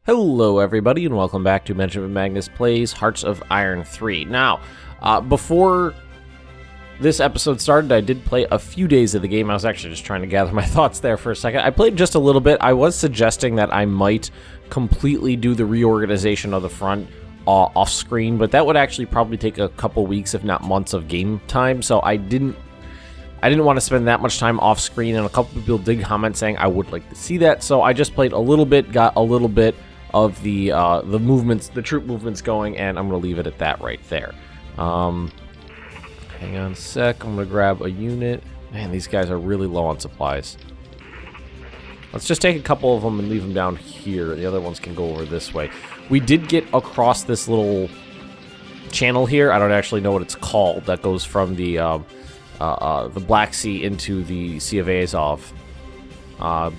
Hello everybody and welcome back to Benjamin Magnus Plays Hearts of Iron 3. Now, before this episode started, I did play a few days of the game. I was actually just trying to gather my thoughts there for a second. I played just a little bit. I was suggesting that I might completely do the reorganization of the front off screen, but that would actually probably take a couple weeks, if not months of game time, so I didn't want to spend that much time off screen, and a couple people did comment saying I would like to see that, so I just played a little bit, got a little bit of the movements, the troop movements going, and I'm going to leave it at that right there. Hang on a sec, I'm going to grab a unit. Man, these guys are really low on supplies. Let's just take a couple of them and leave them down here. The other ones can go over this way. We did get across this little channel here. I don't actually know what it's called. That goes from the Black Sea into the Sea of Azov.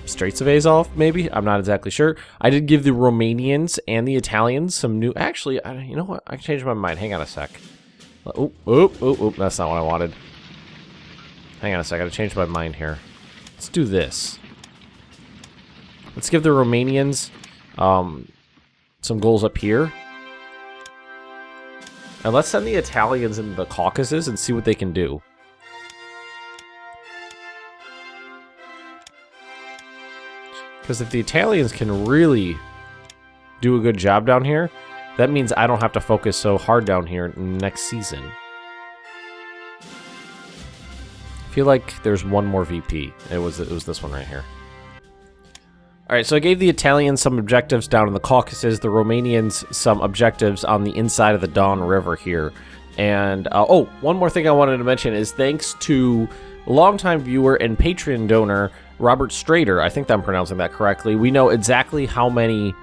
Straits of Azov, maybe? I'm not exactly sure. I did give the Romanians and the Italians some new... Actually, you know what? I changed my mind. Hang on a sec. Oop. That's not what I wanted. Hang on a sec. I changed my mind here. Let's do this. Let's give the Romanians some goals up here. And let's send the Italians into the Caucuses and see what they can do. Because if the Italians can really do a good job down here, that means I don't have to focus so hard down here next season. I feel like there's one more VP. It was this one right here. Alright, so I gave the Italians some objectives down in the Caucasus, the Romanians some objectives on the inside of the Don River here. And, one more thing I wanted to mention is thanks to longtime viewer and Patreon donor Robert Strader, I think I'm pronouncing that correctly, we know exactly how many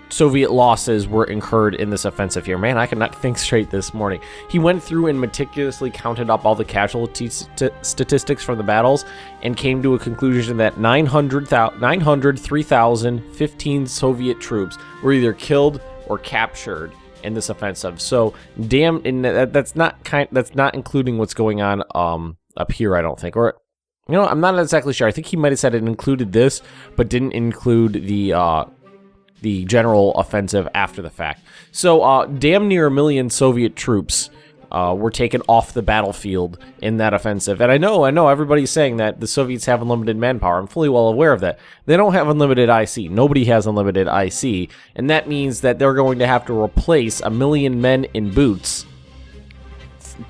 Soviet losses were incurred in this offensive here. Man, I cannot think straight this morning. He went through and meticulously counted up all the casualty statistics from the battles and came to a conclusion that 903,015 Soviet troops were either killed or captured in this offensive. So, damn, that's not including what's going on up here, I don't think. Or, you know, I'm not exactly sure. I think he might have said it included this, but didn't include the general offensive after the fact. So, damn near 1 million Soviet troops were taken off the battlefield in that offensive. And I know everybody's saying that the Soviets have unlimited manpower. I'm fully well aware of that. They don't have unlimited IC. Nobody has unlimited IC. And that means that they're going to have to replace 1 million men in boots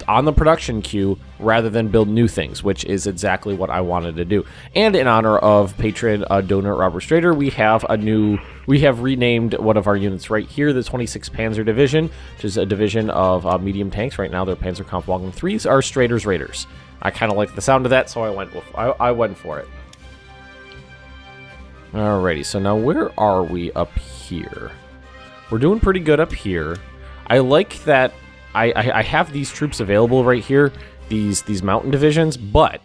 on the production queue rather than build new things, which is exactly what I wanted to do. And in honor of patron donor Robert Strader, we have renamed one of our units right here, the 26th Panzer Division, which is a division of medium tanks. Right now, they're Panzerkampfwagen 3s, are Strader's Raiders. I kind of like the sound of that, so I went for it. Alrighty, so now where are we up here? We're doing pretty good up here. I like that I have these troops available right here, these mountain divisions, but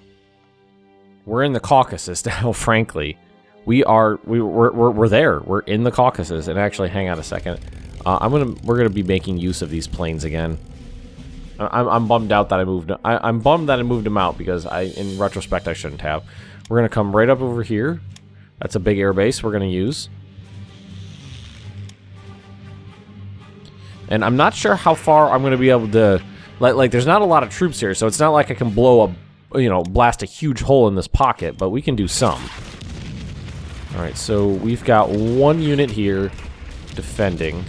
we're in the Caucasus now, frankly. We're there. We're in the Caucasus. And actually, hang on a second. We're gonna be making use of these planes again. I'm bummed out that I moved. I'm bummed that I moved them out because in retrospect, I shouldn't have. We're gonna come right up over here. That's a big air base we're gonna use. And I'm not sure how far I'm going to be able to... Like, there's not a lot of troops here, so it's not like I can blast a huge hole in this pocket, but we can do some. Alright, so we've got one unit here defending.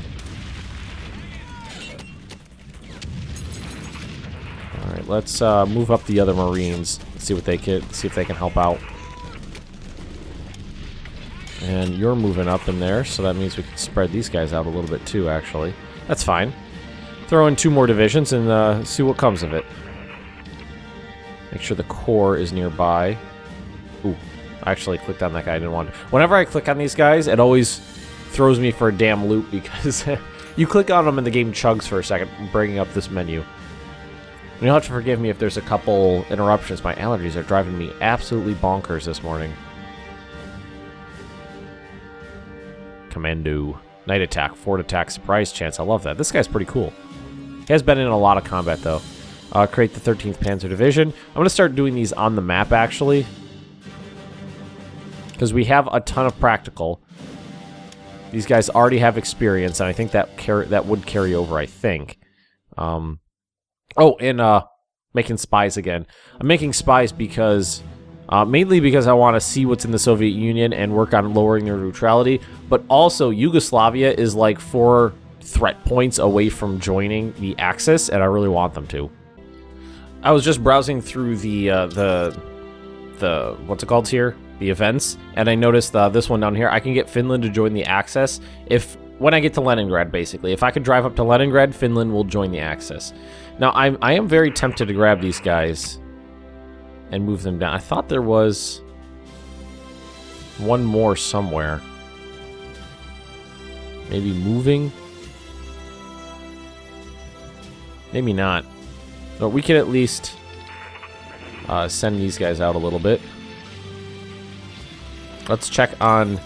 Alright, let's move up the other Marines. See if they can help out. And you're moving up in there, so that means we can spread these guys out a little bit too, actually. That's fine. Throw in 2 more divisions and see what comes of it. Make sure the core is nearby. Ooh, I actually clicked on that guy. I didn't want to. Whenever I click on these guys, it always throws me for a damn loop because you click on them and the game chugs for a second, bringing up this menu. And you'll have to forgive me if there's a couple interruptions. My allergies are driving me absolutely bonkers this morning. Commando. Night attack, forward attack, surprise chance. I love that. This guy's pretty cool. He has been in a lot of combat, though. Create the 13th Panzer Division. I'm going to start doing these on the map, actually. because we have a ton of practical. These guys already have experience, and I think that would carry over, I think. Oh, and making spies again. I'm making spies because... mainly because I want to see what's in the Soviet Union and work on lowering their neutrality, but also Yugoslavia is like 4 threat points away from joining the Axis, and I really want them to. I was just browsing through the what's it called here? The events, and I noticed this one down here. I can get Finland to join the Axis when I get to Leningrad, basically. If I could drive up to Leningrad, Finland will join the Axis. Now, I am very tempted to grab these guys and move them down. I thought there was one more somewhere. Maybe moving? Maybe not. But we can at least send these guys out a little bit. Let's check on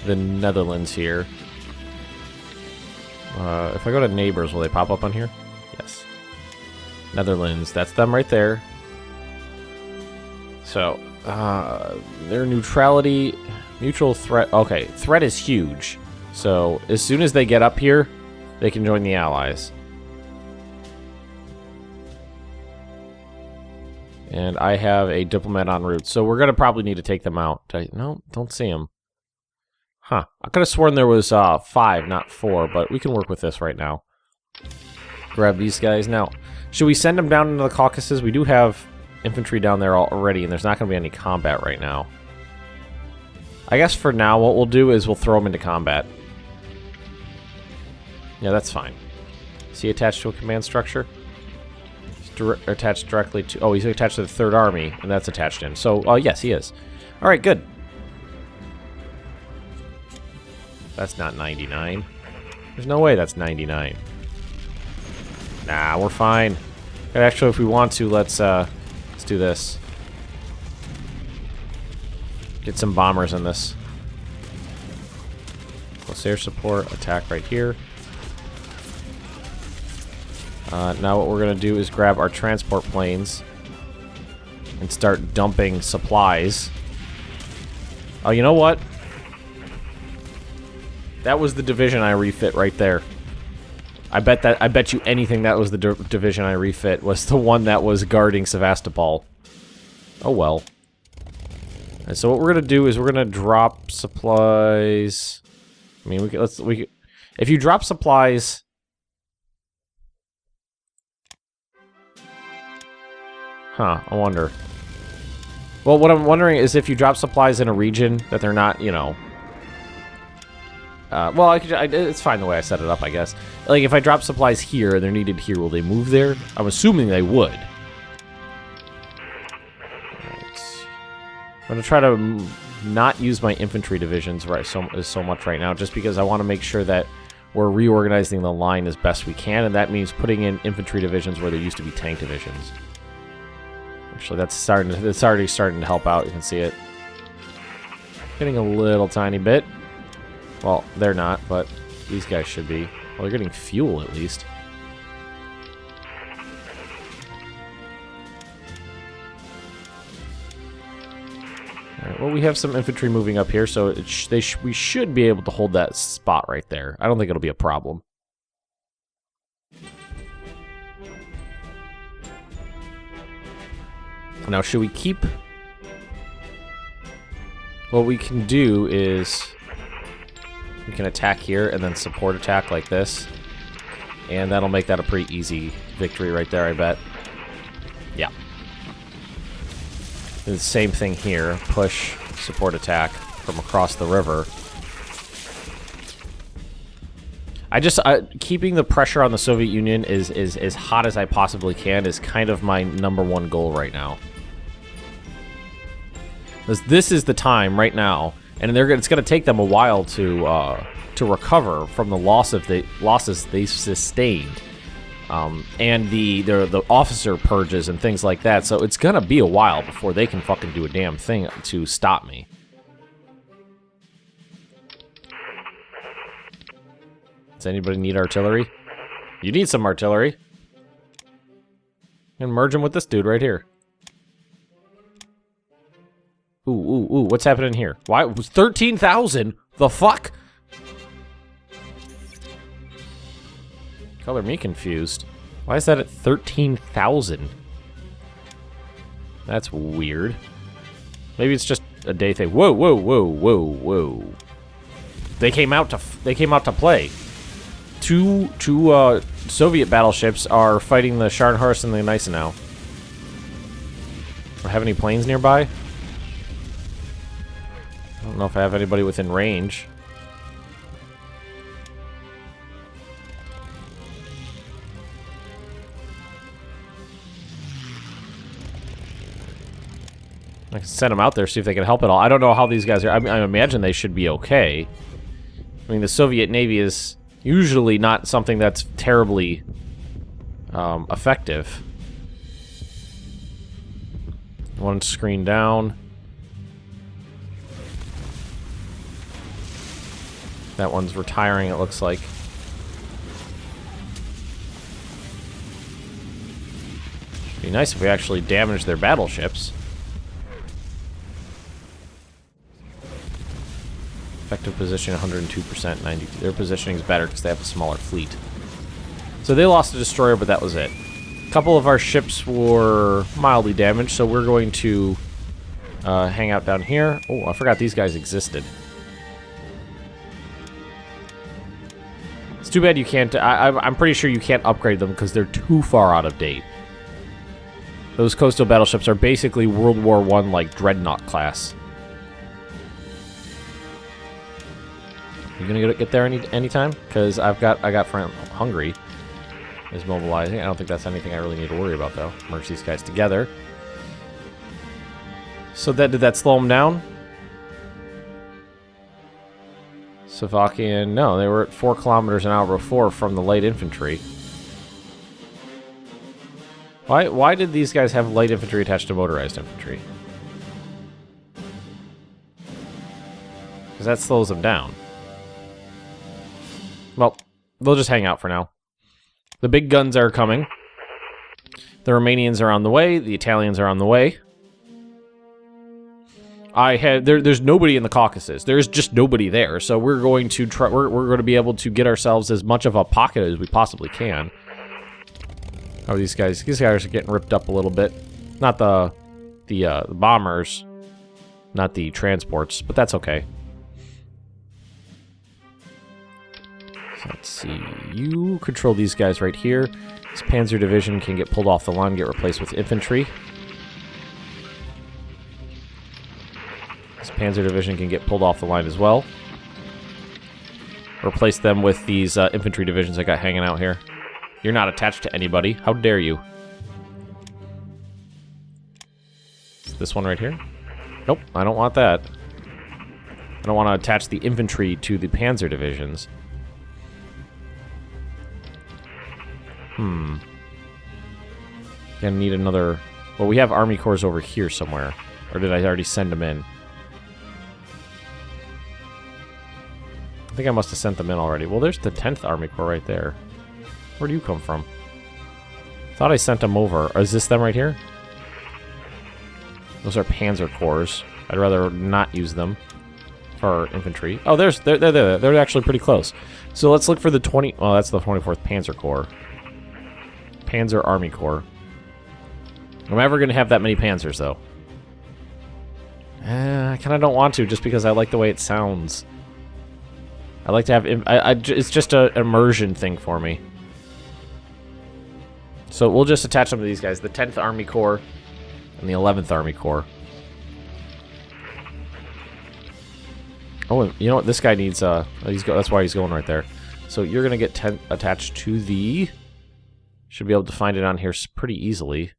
the Netherlands here. If I go to neighbors, will they pop up on here? Yes. Netherlands, that's them right there. So, their neutrality, mutual threat. Okay, threat is huge. So, as soon as they get up here, they can join the Allies. And I have a diplomat en route, so we're going to probably need to take them out. No, don't see them. Huh. I could have sworn there was 5, not 4, but we can work with this right now. Grab these guys. Now, should we send them down into the Caucasus? We do have infantry down there already, and there's not going to be any combat right now. I guess for now, what we'll do is we'll throw them into combat. Yeah, that's fine. Is he attached to a command structure? Attached directly to... Oh, he's attached to the 3rd Army, and that's attached in. So, yes, he is. Alright, good. That's not 99. There's no way that's 99. Nah, we're fine. Actually, if we want to, let's do this. Get some bombers in this. Plus air support, attack right here. Now what we're going to do is grab our transport planes and start dumping supplies. Oh, you know what? That was the division I refit right there. I bet you anything that was the division I refit was the one that was guarding Sevastopol. Oh well. And so what we're going to do is we're going to drop supplies. I mean, if you drop supplies... Huh, I wonder. Well, what I'm wondering is if you drop supplies in a region that they're not, you know... well, it's fine the way I set it up, I guess. Like, if I drop supplies here and they're needed here, will they move there? I'm assuming they would. Right. I'm going to try to not use my infantry divisions so much right now, just because I want to make sure that we're reorganizing the line as best we can, and that means putting in infantry divisions where there used to be tank divisions. Actually, it's already starting to help out. You can see it. Getting a little tiny bit. Well, they're not, but these guys should be. Well, they're getting fuel, at least. Alright, well, we have some infantry moving up here, so we should be able to hold that spot right there. I don't think it'll be a problem. Now, should we keep... What we can do is... We can attack here and then support attack like this. And that'll make that a pretty easy victory right there, I bet. Yeah. The same thing here. Push, support attack from across the river. Keeping the pressure on the Soviet Union is as hot as I possibly can is kind of my #1 goal right now. This is the time right now, and it's going to take them a while to recover from the losses they sustained, and the officer purges and things like that. So it's going to be a while before they can fucking do a damn thing to stop me. Does anybody need artillery? You need some artillery. And merge them with this dude right here. Ooh, what's happening here? Why? It was 13,000? The fuck? Color me confused. Why is that at 13,000? That's weird. Maybe it's just a day thing. Whoa, whoa, whoa, whoa, whoa. They came out to play. Two Soviet battleships are fighting the Scharnhorst and the Gneisenau. Do I have any planes nearby? I don't know if I have anybody within range. I can send them out there, see if they can help at all. I don't know how these guys are. I imagine they should be okay. I mean, the Soviet Navy is usually not something that's terribly effective. One screen down. That one's retiring, it looks like. It'd be nice if we actually damaged their battleships. Effective position 102%, 92. Their positioning is better because they have a smaller fleet. So they lost a destroyer, but that was it. A couple of our ships were mildly damaged, so we're going to hang out down here. Oh, I forgot these guys existed. It's too bad you can't... I'm pretty sure you can't upgrade them because they're too far out of date. Those coastal battleships are basically World War I, like, Dreadnought class. You gonna get there anytime? Because I got Hungary is mobilizing. I don't think that's anything I really need to worry about though. Merge these guys together. So did that slow them down? Slovakian, no, they were at 4 kilometers an hour before from the light infantry. Why did these guys have light infantry attached to motorized infantry? Because that slows them down. Well, they'll just hang out for now. The big guns are coming. The Romanians are on the way. The Italians are on the way. There's nobody in the Caucasus. There's just nobody there. So we're going to try. We're going to be able to get ourselves as much of a pocket as we possibly can. Oh, these guys are getting ripped up a little bit. Not the bombers, not the transports, but that's okay. So let's see. You control these guys right here. This Panzer Division can get pulled off the line, get replaced with infantry. This Panzer Division can get pulled off the line as well. Replace them with these infantry divisions I got hanging out here. You're not attached to anybody. How dare you? This one right here? Nope, I don't want that. I don't want to attach the infantry to the Panzer divisions. Gonna need another... Well, we have Army Corps over here somewhere. Or did I already send them in? I think I must have sent them in already. Well, there's the 10th Army Corps right there. Where do you come from? Thought I sent them over. Is this them right here? Those are Panzer Corps. I'd rather not use them for infantry. Oh, they're there. They're actually pretty close. So let's look for the 20... Well, that's the 24th Panzer Corps. Panzer Army Corps. I'm never going to have that many Panzers, though. I kind of don't want to, just because I like the way it sounds. I like to have... it's just an immersion thing for me. So we'll just attach them to these guys. The 10th Army Corps and the 11th Army Corps. Oh, you know what? This guy needs... that's why he's going right there. So you're going to get attached to the... Should be able to find it on here pretty easily.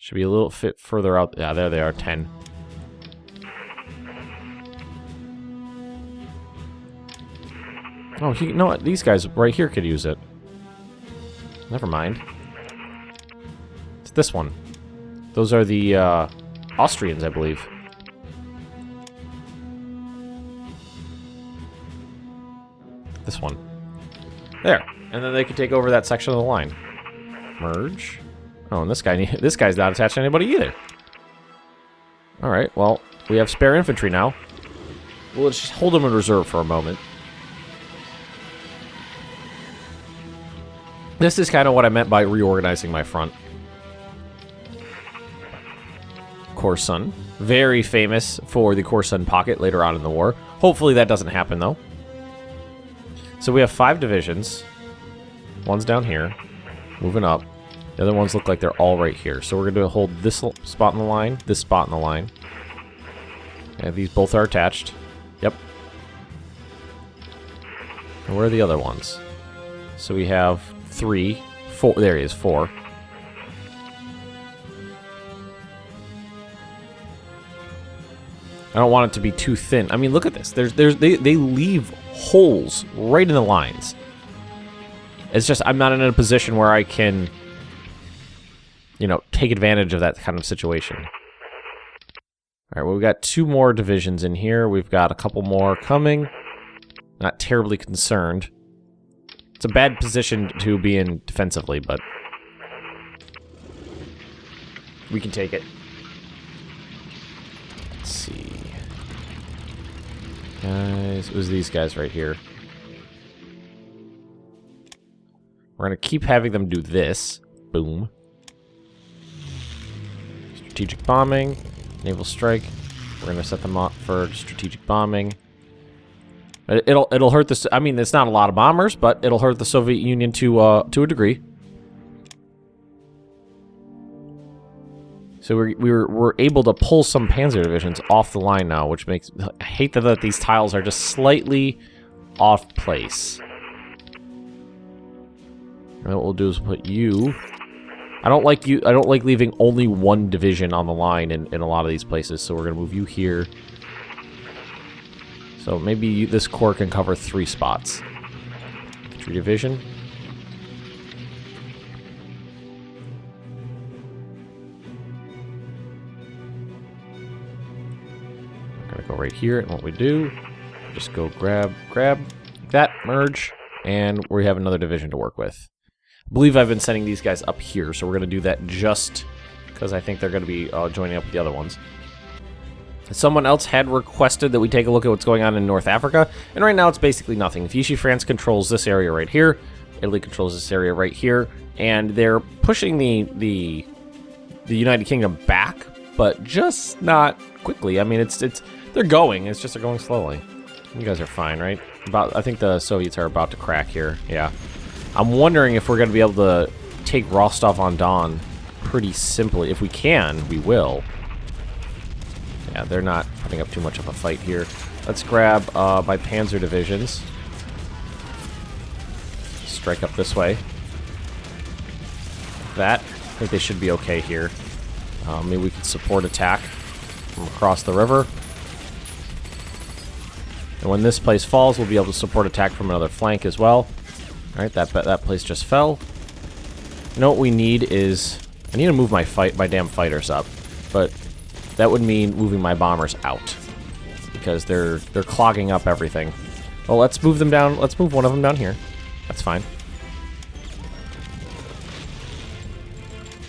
Should be a little bit further out. Yeah, there they are, 10. Oh, you know what? These guys right here could use it. Never mind. It's this one. Those are the Austrians, I believe. This one. There. And then they can take over that section of the line. Merge. Oh, and this guy's not attached to anybody either. Alright, well, we have spare infantry now. Well, let's just hold them in reserve for a moment. This is kind of what I meant by reorganizing my front. Corsun. Very famous for the Corsun pocket later on in the war. Hopefully that doesn't happen, though. So we have 5 divisions. One's down here. Moving up. The other ones look like they're all right here. So we're going to hold this spot in the line, this spot in the line. And these both are attached. Yep. And where are the other ones? So we have 3, 4. There he is, 4. I don't want it to be too thin. I mean, look at this. They leave holes right in the lines. It's just I'm not in a position where I can, you know, take advantage of that kind of situation. All right, well, we've got 2 more divisions in here. We've got a couple more coming. Not terribly concerned. It's a bad position to be in defensively, but we can take it. Let's see. Guys, it was these guys right here. We're going to keep having them do this. Boom. Strategic bombing. Naval strike. We're going to set them up for strategic bombing. It'll hurt this. I mean, it's not a lot of bombers, but it'll hurt the Soviet Union to a degree. So we're able to pull some panzer divisions off the line now, which makes I hate that these tiles are just slightly off place. And what we'll do is put you. I don't like leaving only 1 division on the line in a lot of these places. So we're gonna move you here. So maybe this corps can cover 3 spots. 3 division. We're gonna go right here, and what we do, just go grab, like that, merge, and we have another division to work with. I believe I've been sending these guys up here, so we're gonna do that just because I think they're gonna be joining up with the other ones. Someone else had requested that we take a look at what's going on in North Africa, and right now it's basically nothing. Vichy France controls this area right here, Italy controls this area right here, and they're pushing the United Kingdom back, but just not quickly. I mean, they're going. It's just they're going slowly. You guys are fine, right? I think the Soviets are about to crack here. Yeah, I'm wondering if we're going to be able to take Rostov-on-Don pretty simply. If we can, we will. Yeah, they're not putting up too much of a fight here. Let's grab my panzer divisions. Strike up this way. That, I think they should be okay here. Maybe we could support attack from across the river. And when this place falls, we'll be able to support attack from another flank as well. Alright, that place just fell. You know what we need is... I need to move my damn fighters up. But that would mean moving my bombers out. Because they're clogging up everything. Well, let's move them down. Let's move one of them down here. That's fine.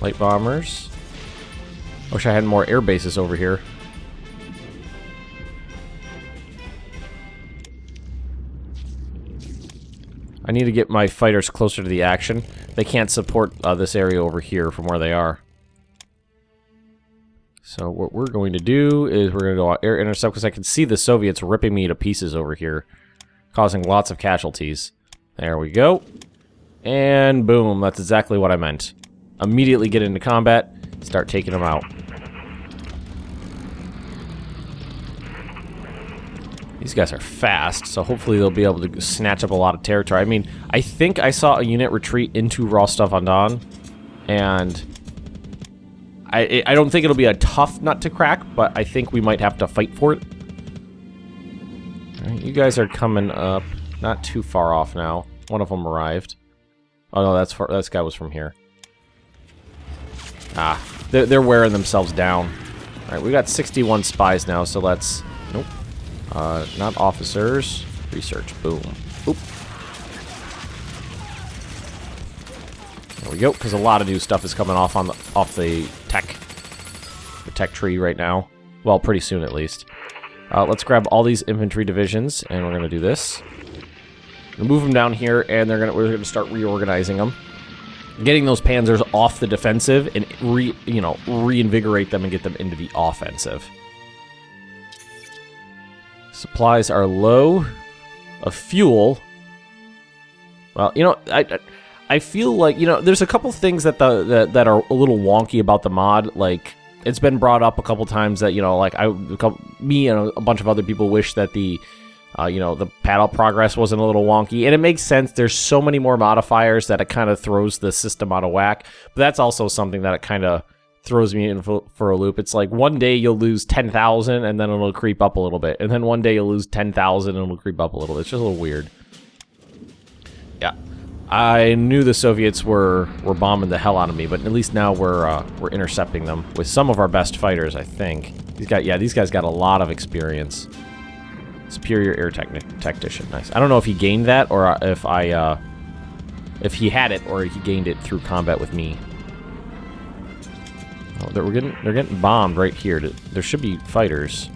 Light bombers. Wish I had more air bases over here. I need to get my fighters closer to the action. They can't support this area over here from where they are. So what we're going to do is we're going to go air intercept because I can see the Soviets ripping me to pieces over here, causing lots of casualties. There we go. And boom, that's exactly what I meant. Immediately get into combat, start taking them out. These guys are fast, so hopefully they'll be able to snatch up a lot of territory. I mean, I think I saw a unit retreat into Rostov-on-Don, and I don't think it'll be a tough nut to crack, but I think we might have to fight for it. All right, you guys are coming up, not too far off now. One of them arrived. Oh no, that guy was from here. Ah, they're wearing themselves down. All right, we got 61 spies now, so let's... Nope. Not officers. Research. Boom. Oop. There we go. Because a lot of new stuff is coming off the tech tree right now. Well, pretty soon at least. Let's grab all these infantry divisions, and we're gonna do this. We'll move them down here, and we're gonna start reorganizing them. getting those panzers off the defensive and reinvigorate them and get them into the offensive. Supplies are low of fuel. Well, I feel like, there's a couple things that that are a little wonky about the mod. Like, it's been brought up a couple times that, me and a bunch of other people wish that the paddle progress wasn't a little wonky. And it makes sense. There's so many more modifiers that it kind of throws the system out of whack. But that's also something that it kind of throws me in for a loop. It's like one day you'll lose 10,000 and then it'll creep up a little bit. And then one day you'll lose 10,000 and it'll creep up a little bit. It's just a little weird. Yeah. I knew the Soviets were bombing the hell out of me, but at least now we're intercepting them with some of our best fighters, I think. These guys got a lot of experience. Superior air tactician, nice. I don't know if he gained that or if he had it or he gained it through combat with me. Oh, they're getting bombed right here. There should be fighters.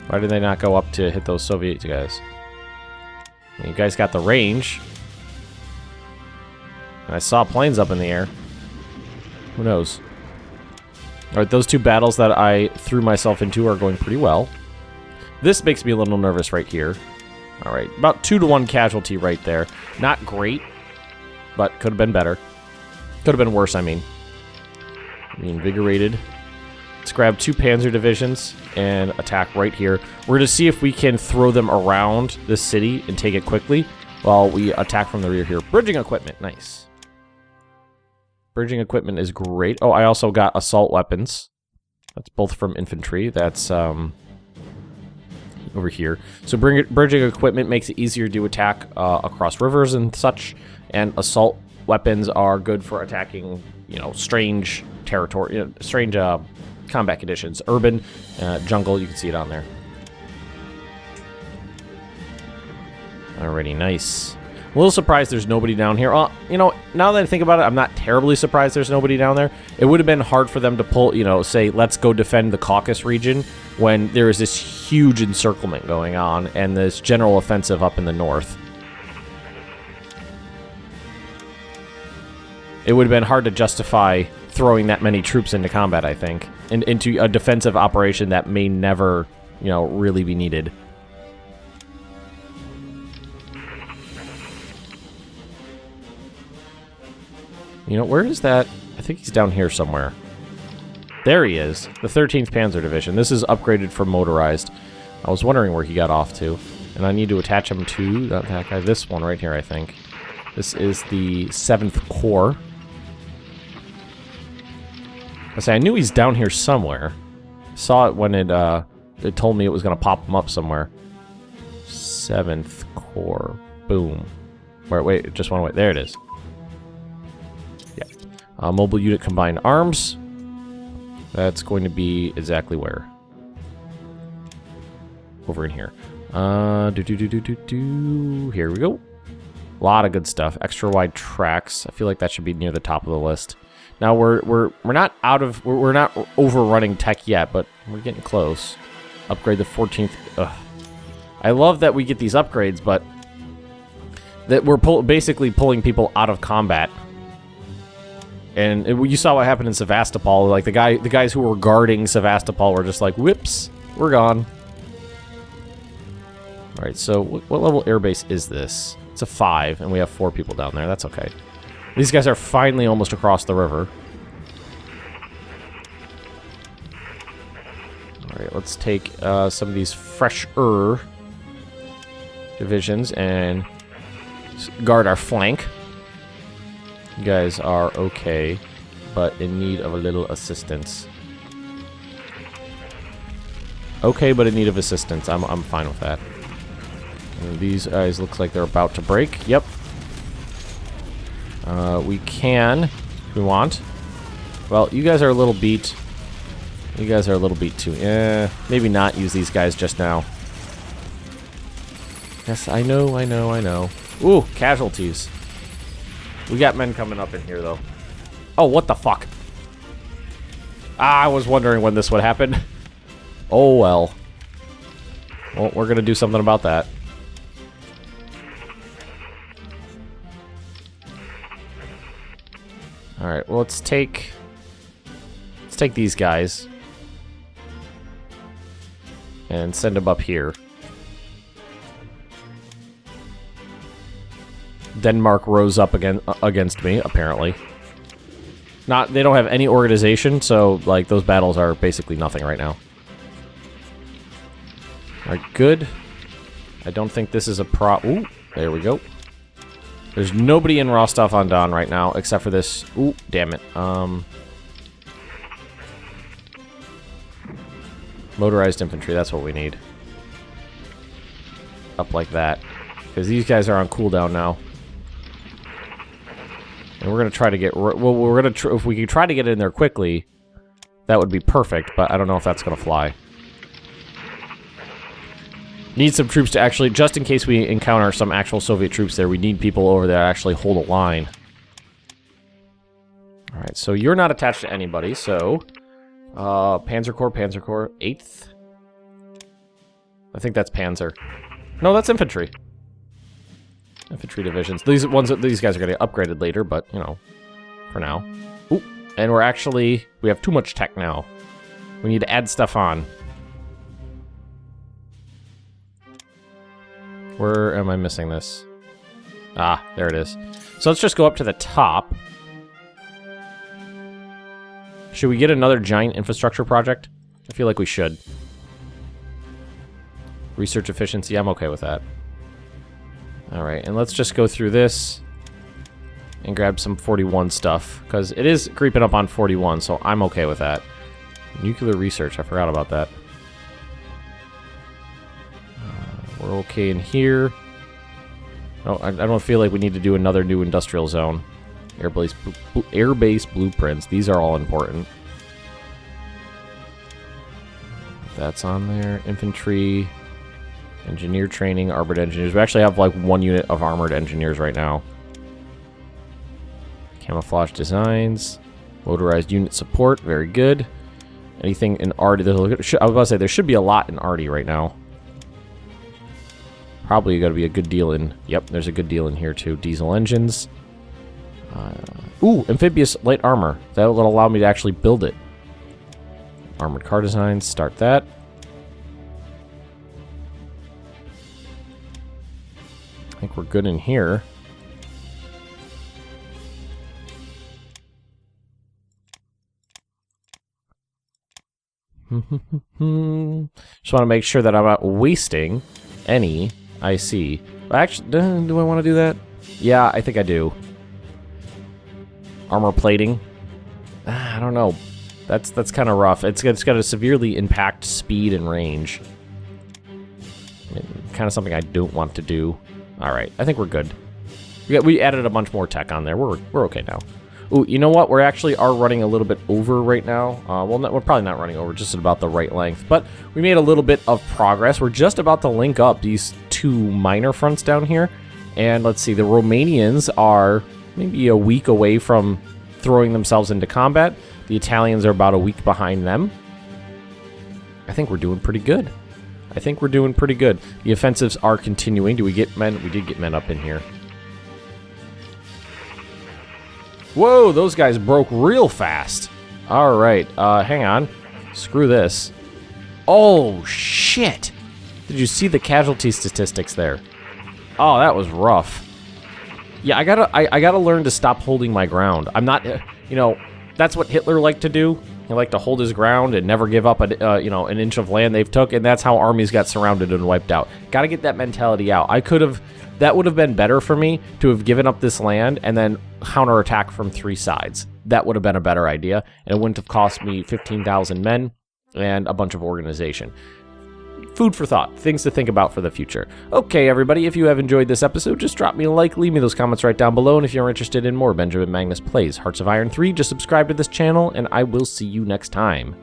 Why did they not go up to hit those Soviet guys? You guys got the range. And I saw planes up in the air. Who knows? Alright, those two battles that I threw myself into are going pretty well. This makes me a little nervous right here. Alright, about 2-to-1 casualty right there. Not great, but could have been better. Could have been worse, I mean. Reinvigorated. Let's grab 2 panzer divisions and attack right here. We're going to see if we can throw them around this city and take it quickly while we attack from the rear here. Bridging equipment, nice. Bridging equipment is great. Oh, I also got assault weapons. That's both from infantry. That's over here. So bridging equipment makes it easier to attack across rivers and such. And assault weapons are good for attacking, strange territory, strange combat conditions. Urban, jungle, you can see it on there. Alrighty, nice. A little surprised there's nobody down here. Now that I think about it, I'm not terribly surprised there's nobody down there. It would have been hard for them to pull, say, let's go defend the Caucasus region when there is this huge encirclement going on and this general offensive up in the north. It would have been hard to justify throwing that many troops into combat, I think, into a defensive operation that may never, really be needed. Where is that? I think he's down here somewhere. There he is, the 13th Panzer Division. This is upgraded from motorized. I was wondering where he got off to, and I need to attach him to that guy. This one right here, I think. This is the 7th Corps. I knew he's down here somewhere. Saw it when it told me it was going to pop him up somewhere. 7th Corps. Boom. Wait, it just went away. There it is. Yeah. Mobile unit combined arms. That's going to be exactly where? Over in here. Here we go. A lot of good stuff. Extra wide tracks. I feel like that should be near the top of the list. Now we're not we're not overrunning tech yet, but we're getting close. Upgrade the 14th. Ugh. I love that we get these upgrades, but that we're basically pulling people out of combat. And you saw what happened in Sevastopol. Like the guys who were guarding Sevastopol were just like, "Whoops, we're gone." All right. So what level airbase is this? It's a 5, and we have 4 people down there. That's okay. These guys are finally almost across the river. Alright, let's take some of these fresher divisions and guard our flank. You guys are okay, but in need of a little assistance. Okay, but in need of assistance. I'm fine with that. And these guys look like they're about to break. Yep. We can, if we want. Well, you guys are a little beat. You guys are a little beat too. Maybe not use these guys just now. Yes, I know. Ooh, casualties. We got men coming up in here, though. Oh, what the fuck? I was wondering when this would happen. Oh, well. Well, we're gonna do something about that. Alright, well, let's take these guys and send them up here. Denmark rose up against me, apparently. They don't have any organization, so, like, those battles are basically nothing right now. Alright, good. I don't think this is a Ooh, there we go. There's nobody in Rostov-on-Don right now, except for this... Ooh, damn it. Motorized infantry, that's what we need. Up like that. Because these guys are on cooldown now. And we're going to try to get... Well, we're going to... If we can try to get in there quickly, that would be perfect, but I don't know if that's going to fly. Need some troops to actually... Just in case we encounter some actual Soviet troops there, we need people over there to actually hold a line. Alright, so you're not attached to anybody, so... Panzer Corps, 8th? I think that's Panzer. No, that's infantry. Infantry divisions. These guys are going to get upgraded later, but, you know, for now. Ooh, and we have too much tech now. We need to add stuff on. Where am I missing this? Ah, there it is. So let's just go up to the top. Should we get another giant infrastructure project? I feel like we should. Research efficiency, I'm okay with that. Alright, and let's just go through this and grab some 41 stuff, because it is creeping up on 41, so I'm okay with that. Nuclear research, I forgot about that. We're okay in here. No, I don't feel like we need to do another new industrial zone. Airbase blueprints. These are all important. That's on there. Infantry, engineer training, armored engineers. We actually have like 1 unit of armored engineers right now. Camouflage designs, motorized unit support. Very good. Anything in arty? I was about to say there should be a lot in arty right now. Probably got to be a good deal in. Yep, there's a good deal in here too. Diesel engines. Ooh, amphibious light armor. That will allow me to actually build it. Armored car designs. Start that. I think we're good in here. Just want to make sure that I'm not wasting any IC. Actually, do I want to do that? Yeah, I think I do. Armor plating. I don't know. That's kind of rough. It's got to severely impact speed and range. Kind of something I don't want to do. All right, I think we're good. We added a bunch more tech on there. We're okay now. Ooh, you know what? We actually are running a little bit over right now. Well, we're probably not running over, just at about the right length. But we made a little bit of progress. We're just about to link up these 2 minor fronts down here. And let's see, the Romanians are maybe a week away from throwing themselves into combat. The Italians are about a week behind them. I think we're doing pretty good. The offensives are continuing. Do we get men? We did get men up in here. Whoa, those guys broke real fast. All right, hang on. Screw this. Oh, shit. Did you see the casualty statistics there? Oh, that was rough. Yeah, I gotta learn to stop holding my ground. I'm not, you know, that's what Hitler liked to do. He liked to hold his ground and never give up, an inch of land they've took, and that's how armies got surrounded and wiped out. Gotta get that mentality out. That would have been better for me to have given up this land and then counterattack from 3 sides. That would have been a better idea, and it wouldn't have cost me 15,000 men and a bunch of organization. Food for thought, things to think about for the future. Okay, everybody, if you have enjoyed this episode, just drop me a like, leave me those comments right down below, and if you're interested in more Benjamin Magnus Plays Hearts of Iron 3, just subscribe to this channel, and I will see you next time.